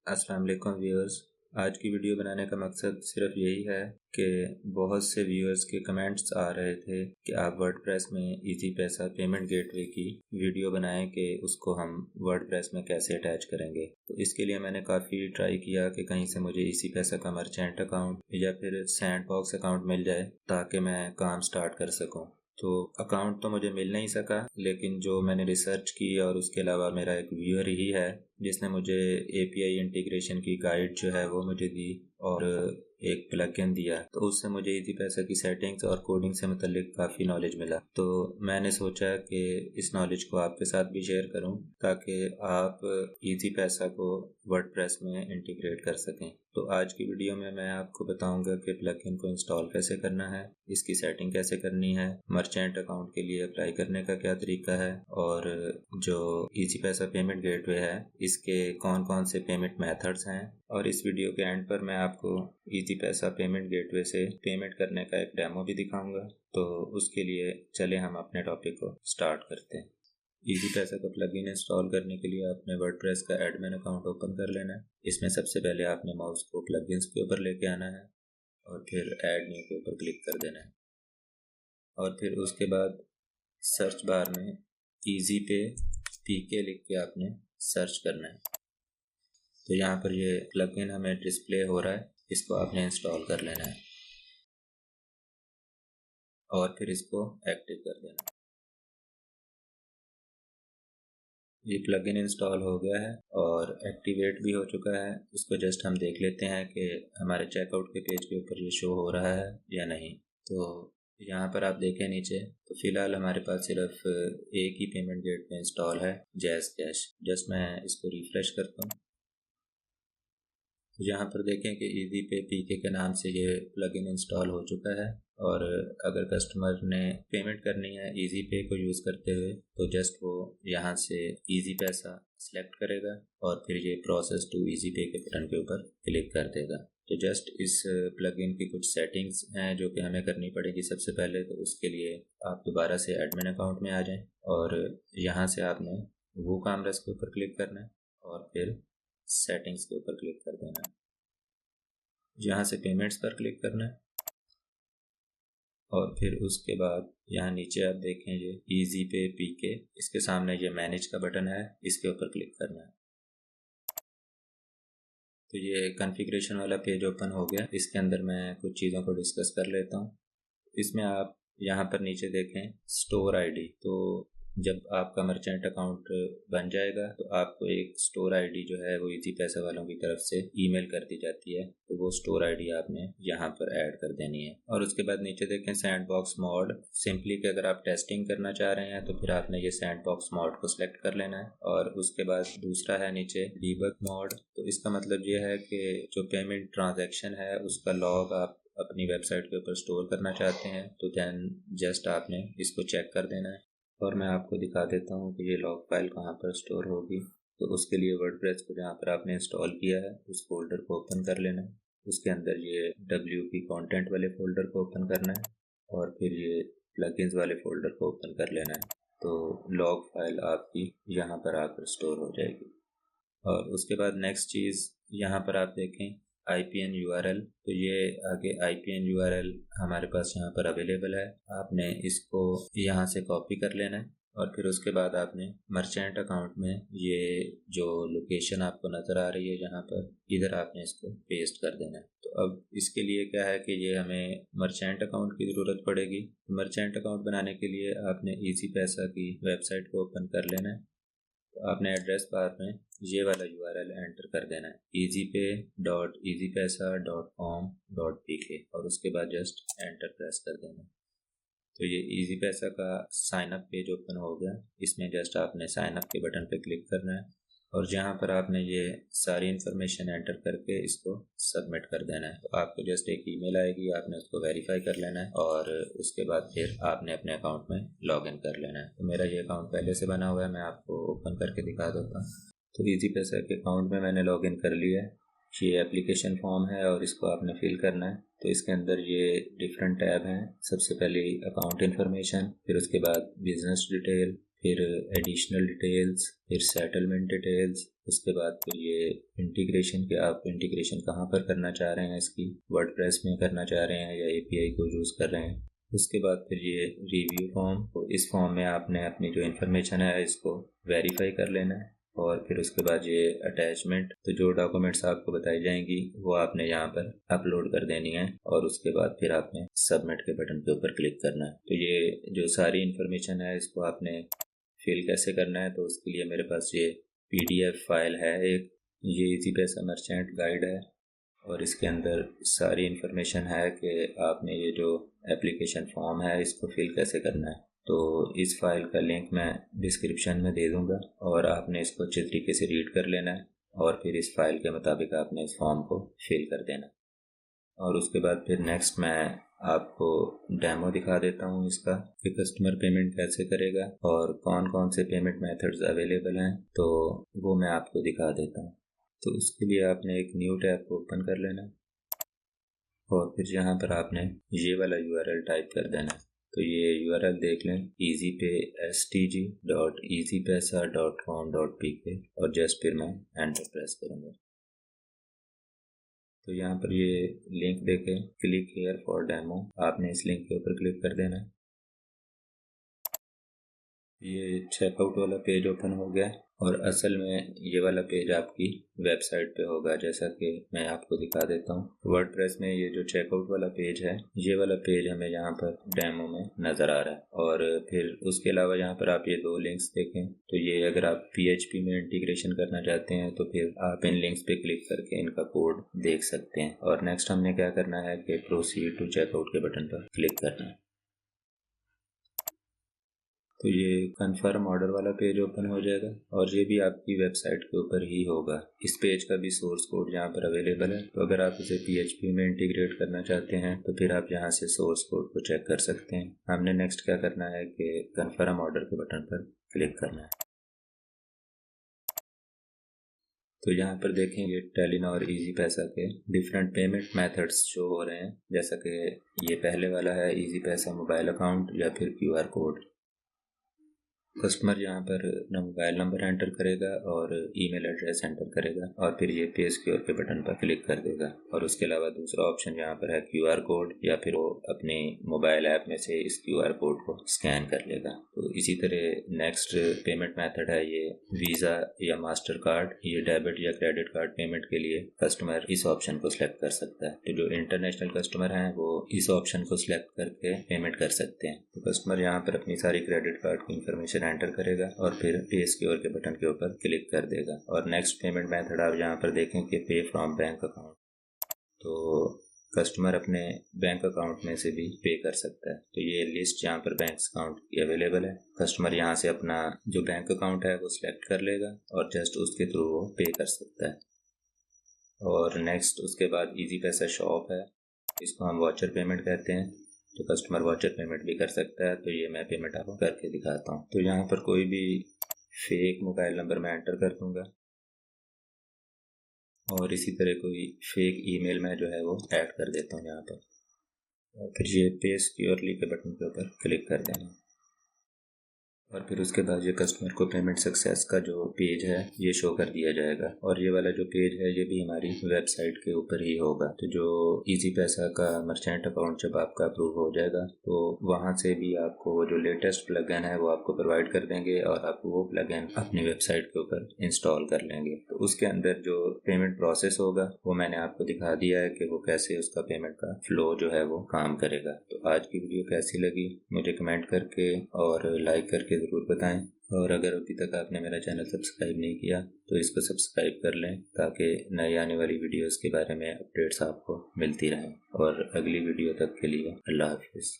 अस्सलाम वालेकुम व्यूअर्स। आज की वीडियो बनाने का मकसद सिर्फ यही है कि बहुत से व्यूअर्स के कमेंट्स आ रहे थे कि आप वर्डप्रेस में इजी पैसा पेमेंट गेटवे की वीडियो बनाएं कि उसको हम वर्डप्रेस में कैसे अटैच करेंगे। तो इसके लिए मैंने काफ़ी ट्राई किया कि कहीं से मुझे इजी पैसा का मर्चेंट अकाउंट या फिर सैंडबॉक्स अकाउंट मिल जाए ताकि मैं काम स्टार्ट कर सकूं। तो अकाउंट तो मुझे मिल नहीं सका, लेकिन जो मैंने रिसर्च की और उसके अलावा मेरा एक व्यूअर ही है जिसने मुझे एपीआई इंटीग्रेशन की गाइड जो है वो मुझे दी और एक प्लगइन दिया, तो उससे मुझे इजी पैसा की सेटिंग्स और कोडिंग से मुतल्लिक काफ़ी नॉलेज मिला। तो मैंने सोचा कि इस नॉलेज को आपके साथ भी शेयर करूं ताकि आप इजी पैसा को वर्डप्रेस में इंटीग्रेट कर सकें। तो आज की वीडियो में मैं आपको बताऊंगा कि प्लगइन को इंस्टॉल कैसे करना है, इसकी सेटिंग कैसे करनी है, मर्चेंट अकाउंट के लिए अप्लाई करने का क्या तरीका है और जो इजी पैसा पेमेंट गेटवे है इसके कौन कौन से पेमेंट मेथड्स हैं। और इस वीडियो के एंड पर मैं आपको इजी पैसा पेमेंट गेटवे से पेमेंट करने का एक डेमो भी दिखाऊंगा। तो उसके लिए चले हम अपने टॉपिक को स्टार्ट करते हैं। इजी पैसा का प्लगइन इंस्टॉल करने के लिए आपने वर्डप्रेस का एडमिन अकाउंट ओपन कर लेना है। इसमें सबसे पहले आपने माउस को प्लगइन्स के ऊपर लेके आना है और फिर ऐड न्यू के ऊपर क्लिक कर देना है और फिर उसके बाद सर्च बार में इजी पे पीके लिख के आपने सर्च करना है। तो यहाँ पर ये प्लगइन हमें डिस्प्ले हो रहा है, इसको आपने इंस्टॉल कर लेना है और फिर इसको एक्टिव कर देना है। ये प्लगइन इंस्टॉल हो गया है और एक्टिवेट भी हो चुका है। इसको जस्ट हम देख लेते हैं कि हमारे चेकआउट के पेज के ऊपर ये शो हो रहा है या नहीं। तो यहाँ पर आप देखें नीचे, तो फिलहाल हमारे पास सिर्फ एक ही पेमेंट गेटवे इंस्टॉल है, जैज़ कैश। जस्ट मैं इसको रिफ्रेश करता हूँ। यहाँ पर देखें कि इजी पे पीके के नाम से ये प्लगइन इंस्टॉल हो चुका है और अगर कस्टमर ने पेमेंट करनी है इजी पे को यूज़ करते हुए तो जस्ट वो यहाँ से इजी पैसा सेलेक्ट करेगा और फिर ये प्रोसेस टू इजी पे के बटन के ऊपर क्लिक कर देगा। तो जस्ट इस प्लगइन की कुछ सेटिंग्स हैं जो कि हमें करनी पड़ेगी सबसे पहले। तो उसके लिए आप दोबारा से एडमिन अकाउंट में आ जाएं और यहाँ से आपने वो कामरस के ऊपर क्लिक करना है और फिर सेटिंग्स के ऊपर क्लिक कर देना है। यहाँ से पेमेंट्स पर क्लिक करना है और फिर उसके बाद यहाँ नीचे आप देखें ये इजी पे पीके, इसके सामने ये मैनेज का बटन है, इसके ऊपर क्लिक करना है। तो ये कॉन्फ़िगरेशन वाला पेज ओपन हो गया। इसके अंदर मैं कुछ चीज़ों को डिस्कस कर लेता हूँ। इसमें आप यहाँ पर नीचे देखें स्टोर आईडी। तो जब आपका मर्चेंट अकाउंट बन जाएगा तो आपको एक स्टोर आईडी जो है वो इजी पैसा वालों की तरफ से ईमेल कर दी जाती है। तो वो स्टोर आईडी आपने यहाँ पर ऐड कर देनी है। और उसके बाद नीचे देखें सैंडबॉक्स मोड। सिंपली कि अगर आप टेस्टिंग करना चाह रहे हैं तो फिर आपने ये सैंडबॉक्स मोड को सिलेक्ट कर लेना है। और उसके बाद दूसरा है नीचे डीबग मोड। तो इसका मतलब ये है कि जो पेमेंट ट्रांजेक्शन है उसका लॉग आप अपनी वेबसाइट के ऊपर स्टोर करना चाहते हैं तो दैन जस्ट आपने इसको चेक कर देना है। और मैं आपको दिखा देता हूँ कि ये लॉग फाइल कहाँ पर स्टोर होगी। तो उसके लिए वर्डप्रेस को जहाँ पर आपने इंस्टॉल किया है उस फोल्डर को ओपन कर लेना है। उसके अंदर ये WP कंटेंट वाले फोल्डर को ओपन करना है और फिर ये प्लगइन्स वाले फोल्डर को ओपन कर लेना है। तो लॉग फाइल आपकी यहाँ पर आकर स्टोर हो जाएगी। और उसके बाद नेक्स्ट चीज़ यहाँ पर आप देखें IPN URL। तो ये आगे IPN URL हमारे पास यहाँ पर अवेलेबल है। आपने इसको यहाँ से कॉपी कर लेना है और फिर उसके बाद आपने मर्चेंट अकाउंट में ये जो लोकेशन आपको नज़र आ रही है यहाँ पर, इधर आपने इसको पेस्ट कर देना है। तो अब इसके लिए क्या है कि ये हमें मर्चेंट अकाउंट की ज़रूरत पड़ेगी। मर्चेंट अकाउंट बनाने के लिए आपने इजी पैसा की वेबसाइट को ओपन कर लेना है। तो आपने एड्रेस बार में ये वाला URL एंटर कर देना है easypay.easypaisa.com.pk और उसके बाद जस्ट एंटर प्रेस कर देना है। तो ये इजी पैसा का साइन अप पेज ओपन हो गया। इसमें जस्ट आपने साइन अप के बटन पे क्लिक करना है और जहाँ पर आपने ये सारी इन्फॉर्मेशन एंटर करके इसको सबमिट कर देना है। तो आपको जस्ट एक ईमेल आएगी, आपने उसको वेरीफाई कर लेना है और उसके बाद फिर आपने अपने अकाउंट में लॉगिन कर लेना है। तो मेरा ये अकाउंट पहले से बना हुआ है, मैं आपको ओपन करके दिखा देता हूँ। तो इजी पैसा के अकाउंट में मैंने लॉगिन कर लिया है। ये एप्लीकेशन फॉर्म है और इसको आपने फिल करना है। तो इसके अंदर ये डिफरेंट टैब हैं। सबसे पहले अकाउंट इन्फॉर्मेशन, फिर उसके बाद बिजनेस डिटेल, फिर एडिशनल डिटेल्स, फिर सेटलमेंट डिटेल्स, उसके बाद फिर ये इंटीग्रेशन के आप इंटीग्रेशन कहाँ पर करना चाह रहे हैं, इसकी वर्डप्रेस में करना चाह रहे हैं या एपीआई को यूज़ कर रहे हैं। उसके बाद फिर ये रिव्यू फॉर्म, तो इस फॉर्म में आपने अपनी जो इन्फॉर्मेशन है इसको वेरीफाई कर लेना है। और फिर उसके बाद ये अटैचमेंट, तो जो डॉक्यूमेंट्स आपको बताई जाएंगी वो आपने यहाँ पर अपलोड कर देनी है और उसके बाद फिर आपने सबमिट के बटन के ऊपर क्लिक करना है। तो ये जो सारी इन्फॉर्मेशन है इसको आपने फिल कैसे करना है, तो उसके लिए मेरे पास ये पीडीएफ फाइल है एक, ये इजी पैसा मर्चेंट गाइड है और इसके अंदर सारी इन्फॉर्मेशन है कि आपने ये जो एप्लीकेशन फॉर्म है इसको फिल कैसे करना है। तो इस फाइल का लिंक मैं डिस्क्रिप्शन में दे दूंगा और आपने इसको अच्छे तरीके से रीड कर लेना है और फिर इस फाइल के मुताबिक आपने इस फॉर्म को फिल कर देना। और उसके बाद फिर नेक्स्ट मैं आपको डेमो दिखा देता हूँ इसका कि कस्टमर पेमेंट कैसे करेगा और कौन कौन से पेमेंट मेथड्स अवेलेबल हैं, तो वो मैं आपको दिखा देता हूँ। तो उसके लिए आपने एक न्यू टैब को ओपन कर लेना और फिर यहाँ पर आपने ये वाला यूआरएल टाइप कर देना है। तो ये यूआरएल देख लें, easypaystg.easypaisa.com.pk और जस्ट फिर मैं एंटर प्रेस करूँगा। तो यहाँ पर ये लिंक देखें, क्लिक हियर फॉर डेमो, आपने इस लिंक के ऊपर क्लिक कर देना है। ये चेकआउट वाला पेज ओपन हो गया और असल में ये वाला पेज आपकी वेबसाइट पे होगा, जैसा कि मैं आपको दिखा देता हूँ। वर्डप्रेस में ये जो चेकआउट वाला पेज है, ये वाला पेज हमें यहाँ पर डेमो में नज़र आ रहा है। और फिर उसके अलावा यहाँ पर आप ये दो लिंक्स देखें, तो ये अगर आप PHP में इंटीग्रेशन करना चाहते हैं तो फिर आप इन लिंक्स पे क्लिक करके इनका कोड देख सकते हैं। और नेक्स्ट हमने क्या करना है कि प्रोसीड टू चेकआउट के बटन पर क्लिक करना है। तो ये कन्फर्म ऑर्डर वाला पेज ओपन हो जाएगा और ये भी आपकी वेबसाइट के ऊपर ही होगा। इस पेज का भी सोर्स कोड यहाँ पर अवेलेबल है, तो अगर आप इसे PHP में इंटीग्रेट करना चाहते हैं तो फिर आप यहाँ से सोर्स कोड को चेक कर सकते हैं। हमने नेक्स्ट क्या करना है कि कन्फर्म ऑर्डर के बटन पर क्लिक करना है। तो यहाँ पर देखेंगे टेलीनॉर इजी पैसा के डिफरेंट पेमेंट मेथड्स शो हो रहे हैं, जैसा कि ये पहले वाला है इजी पैसा मोबाइल अकाउंट या फिर QR कोड। कस्टमर यहाँ पर मोबाइल नंबर एंटर करेगा और ईमेल एड्रेस एंटर करेगा और फिर ये पे सिक्योर के बटन पर क्लिक कर देगा। और उसके अलावा दूसरा ऑप्शन यहाँ पर है QR कोड, या फिर वो अपने मोबाइल ऐप में से इस QR कोड को स्कैन कर लेगा। तो इसी तरह नेक्स्ट पेमेंट मेथड है ये वीज़ा या मास्टर कार्ड। ये डेबिट या क्रेडिट कार्ड पेमेंट के लिए कस्टमर इस ऑप्शन को सिलेक्ट कर सकता है। तो जो इंटरनेशनल कस्टमर हैं वो इस ऑप्शन को सिलेक्ट करके पेमेंट कर सकते हैं। तो कस्टमर यहाँ पर अपनी सारी क्रेडिट कार्ड की इंफॉर्मेशन एंटर करेगा और फिर पे सिक्योर के बटन के ऊपर क्लिक कर देगा। और नेक्स्ट पेमेंट मेथड आप यहाँ पर देखें कि पे फ्रॉम बैंक अकाउंट, तो कस्टमर अपने बैंक अकाउंट में से भी पे कर सकता है। तो ये लिस्ट यहाँ पर बैंक अकाउंट की अवेलेबल है। कस्टमर यहाँ से अपना जो बैंक अकाउंट है वो सिलेक्ट कर लेगा और जस्ट उसके थ्रू वो पे कर सकता है। और नेक्स्ट उसके बाद इजी पैसा शॉप है, इसको हम वाचर पेमेंट कहते हैं, तो कस्टमर वाचर पेमेंट भी कर सकता है। तो ये मैं पेमेंट आपको करके दिखाता हूँ। तो यहाँ पर कोई भी फेक मोबाइल नंबर मैं एंटर कर दूँगा और इसी तरह कोई फेक ईमेल मैं जो है वो ऐड कर देता हूँ यहाँ पर, और फिर ये पे सिक्योरली के बटन के ऊपर क्लिक कर देना। और फिर उसके बाद ये कस्टमर को पेमेंट सक्सेस का जो पेज है ये शो कर दिया जाएगा। और ये वाला जो पेज है ये भी हमारी वेबसाइट के ऊपर ही होगा। तो जो इजी पैसा का मर्चेंट अकाउंट जब आपका अप्रूव हो जाएगा तो वहाँ से भी आपको जो लेटेस्ट प्लगइन है वो आपको प्रोवाइड कर देंगे और आप वो प्लगइन अपनी वेबसाइट के ऊपर इंस्टॉल कर लेंगे। तो उसके अंदर जो पेमेंट प्रोसेस होगा वो मैंने आपको दिखा दिया है कि वो कैसे उसका पेमेंट का फ्लो जो है वो काम करेगा। तो आज की वीडियो कैसी लगी मुझे कमेंट करके और लाइक करके ज़रूर बताएं। और अगर अभी तक आपने मेरा चैनल सब्सक्राइब नहीं किया तो इसको सब्सक्राइब कर लें ताकि नई आने वाली वीडियोस के बारे में अपडेट्स आपको मिलती रहें। और अगली वीडियो तक के लिए अल्लाह हाफिज़।